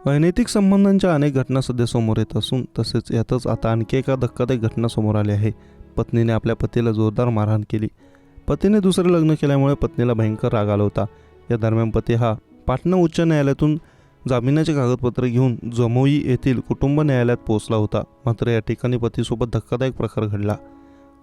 अनैतिक संबंधांच्या अनेक घटना सध्या समोर येत असून तसेच यातच आता आणखी एका धक्कादायक घटना समोर आली आहे। पत्नीने आपल्या पतीला जोरदार मारहाण केली। पतीने दुसरे लग्न केल्यामुळे पत्नीला भयंकर राग आला होता। या दरम्यान पती हा पाटणा उच्च न्यायालयातून जामिनाचे कागदपत्र घेऊन जमोई येथील कुटुंब न्यायालयात पोहोचला होता। मात्र या ठिकाणी पतीसोबत धक्कादायक प्रकार घडला।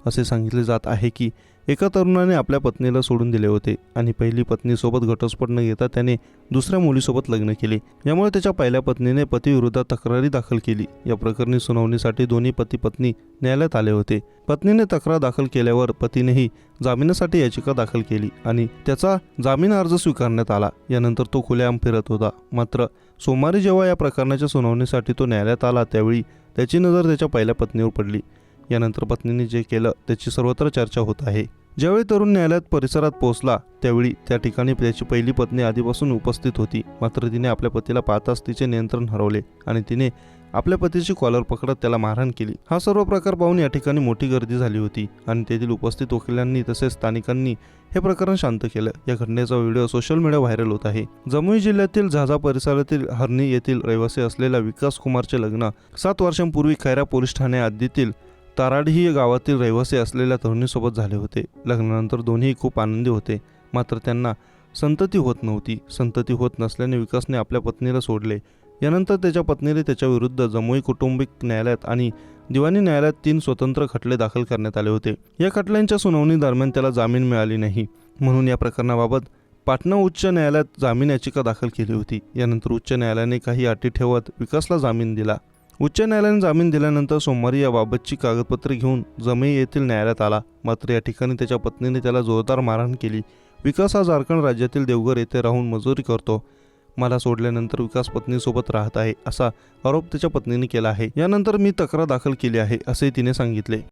असे सांगितले जात आहे की एका तरुणाने आपल्या पत्नीला सोडून दिले होते आणि पहिली पत्नीसोबत घटस्फोट न घेता त्याने दुसऱ्या मुलीसोबत लग्न केले। यामुळे त्याच्या पहिल्या पत्नीने पतीविरोधात तक्रारी दाखल केली। या प्रकरणी सुनावणीसाठी दोन्ही पती पत्नी न्यायालयात आले होते। पत्नीने तक्रार दाखल केल्यावर पतीनेही जामिनासाठी याचिका दाखल केली आणि त्याचा जामीन अर्ज स्वीकारण्यात आला। यानंतर तो खुलेआम फिरत होता। मात्र सोमवारी जेव्हा या प्रकरणाच्या सुनावणीसाठी तो न्यायालयात आला त्यावेळी त्याची नजर त्याच्या पहिल्या पत्नीवर पडली। यानंतर पत्नीने जे केलं त्याची सर्वत्र चर्चा होत आहे। ज्यावेळी तरुण न्यायालयात परिसरात पोहोचला त्यावेळी त्या ठिकाणी त्याची पहिली पत्नी आधीपासून उपस्थित होती। मात्र तिने आपल्या पतीला पाहताच तिचे नियंत्रण हरवले आणि तिने आपल्या पतीची कॉलर पकडत त्याला मारहाण केली। हा सर्व प्रकार पाहून या ठिकाणी मोठी गर्दी झाली होती आणि तेथील उपस्थित वकिलांनी तसेच स्थानिकांनी हे प्रकरण शांत केलं। या घटनेचा व्हिडिओ सोशल मीडिया व्हायरल होत आहे। जमुई जिल्ह्यातील झाझा परिसरातील हरणी येथील रहिवासी असलेल्या विकास कुमारचे लग्न 7 वर्षांपूर्वी खैरा पोलीस ठाणे हद्दीतील ताराडी या गावातील रहिवासी असलेल्या तरुणीसोबत झाले होते। लग्नानंतर दोन्ही खूप आनंदी होते। मात्र त्यांना संतती होत नव्हती। संतती होत नसल्याने विकासने आपल्या पत्नीला सोडले। यानंतर त्याच्या पत्नीने त्याच्या विरुद्ध जमुई कौटुंबिक न्यायालयात आणि दिवाणी न्यायालयात 3 स्वतंत्र खटले दाखल करण्यात आले होते। या खटल्यांच्या सुनावणी दरम्यान त्याला जामीन मिळाली नाही, म्हणून या प्रकरणाबाबत पाटणा उच्च न्यायालयात जामीन याचिका दाखल केली होती। यानंतर उच्च न्यायालयाने काही अटी ठेवत विकासला जामीन दिला। उच्च न्यायालयाने जामीन दिल्यानंतर सोमवारी याबाबतची कागदपत्रे घेऊन जमुई येथील न्यायालयात आला। मात्र या ठिकाणी त्याच्या पत्नीने त्याला जोरदार मारहाण केली। विकास हा झारखंड राज्यातील देवघर येथे राहून मजुरी करतो। मला सोडल्यानंतर विकास पत्नीसोबत राहत आहे असा आरोप त्याच्या पत्नीने केला आहे। यानंतर मी तक्रार दाखल केली आहे असे तिने सांगितले।